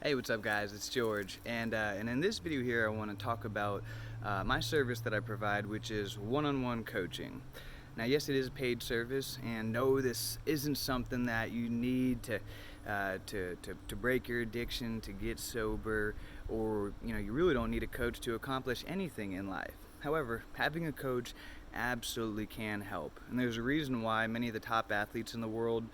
Hey, what's up guys? It's George, and in this video here I want to talk about my service that I provide, which is one-on-one coaching. Now, yes, it is a paid service, and no, this isn't something that you need to break your addiction, to get sober, or you really don't need a coach to accomplish anything in life. However, having a coach absolutely can help, and there's a reason why many of the top athletes in the world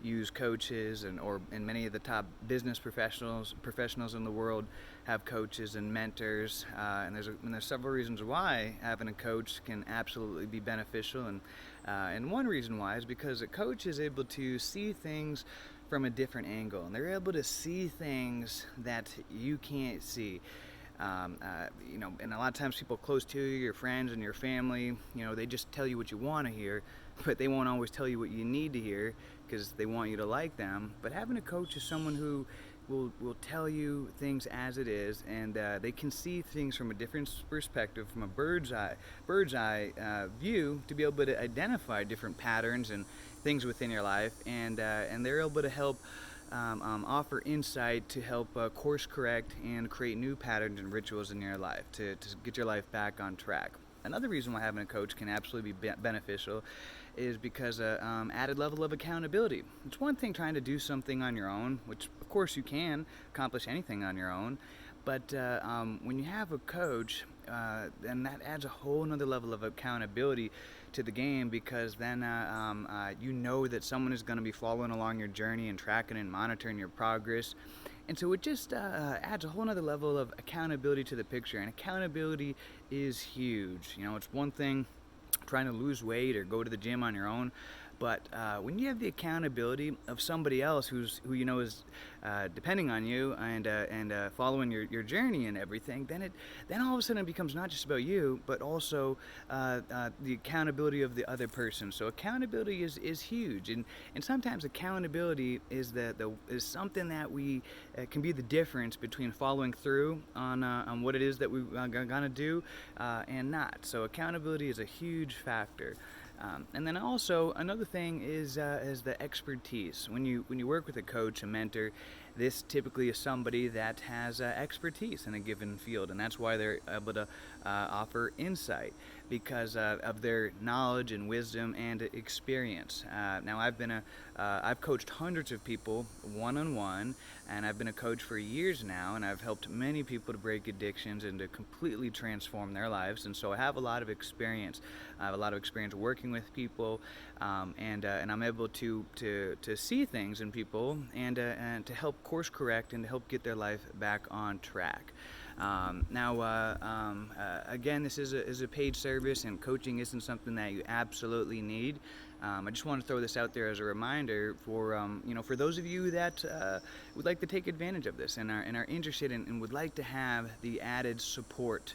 use coaches, and many of the top business professionals in the world have coaches and mentors, and there's several reasons why having a coach can absolutely be beneficial, and one reason why is because a coach is able to see things from a different angle, and they're able to see things that you can't see. And a lot of times people close to you, your friends and your family, they just tell you what you want to hear, but they won't always tell you what you need to hear because they want you to like them. But having a coach is someone who will tell you things as it is, and they can see things from a different perspective, from a bird's eye view, to be able to identify different patterns and things within your life, and they're able to help offer insight to help course correct and create new patterns and rituals in your life to get your life back on track. Another reason why having a coach can absolutely be beneficial is because added level of accountability. It's one thing trying to do something on your own, which of course you can accomplish anything on your own, but when you have a coach, then that adds a whole nother level of accountability to the game, because then you know that someone is going to be following along your journey and tracking and monitoring your progress. And so it just adds a whole nother level of accountability to the picture, and accountability is huge. It's one thing trying to lose weight or go to the gym on your own, but when you have the accountability of somebody else who is depending on you and following your journey and everything, then all of a sudden it becomes not just about you, but also the accountability of the other person. So accountability is huge, and sometimes accountability is is something that we can be the difference between following through on what it is that we're gonna do and not. So accountability is a huge factor. And then also another thing is the expertise. When you work with a coach, a mentor, this typically is somebody that has expertise in a given field, and that's why they're able to offer insight, because of their knowledge and wisdom and experience. Now, I've coached hundreds of people one-on-one, and I've been a coach for years now, and I've helped many people to break addictions and to completely transform their lives. And so I have a lot of experience. I have a lot of experience working with people, and I'm able to see things in people and to help course correct and to help get their life back on track. Again, this is a paid service, and coaching isn't something that you absolutely need. I just want to throw this out there as a reminder for those of you that would like to take advantage of this and are interested and would like to have the added support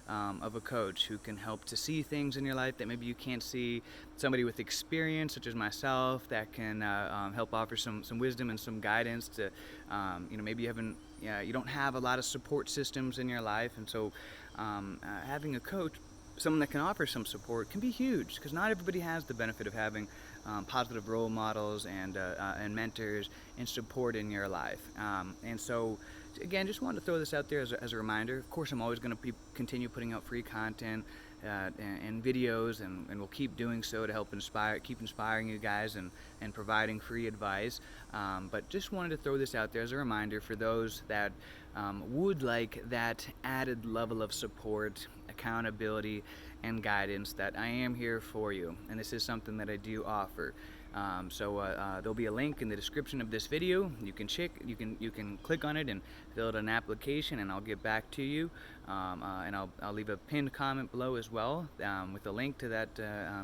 of a coach who can help to see things in your life that maybe you can't see. Somebody with experience, such as myself, that can help offer some wisdom and some guidance to, maybe you don't have a lot of support systems in your life, and so having a coach, someone that can offer some support, can be huge, because not everybody has the benefit of having positive role models and mentors and support in your life. And so again, just wanted to throw this out there as a reminder. Of course, I'm always going to continue putting out free content and videos, and we'll keep doing so to help keep inspiring you guys and providing free advice. But just wanted to throw this out there as a reminder for those that would like that added level of support, accountability, and guidance, that I am here for you, and this is something that I do offer. There'll be a link in the description of this video. You can click on it and fill out an application, and I'll get back to you. And I'll leave a pinned comment below as well with a link to that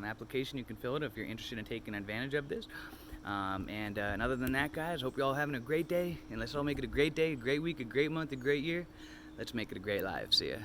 application. You can fill it if you're interested in taking advantage of this. And other than that, guys, hope you all having a great day, and let's all make it a great day, a great week, a great month, a great year. Let's make it a great life. See ya.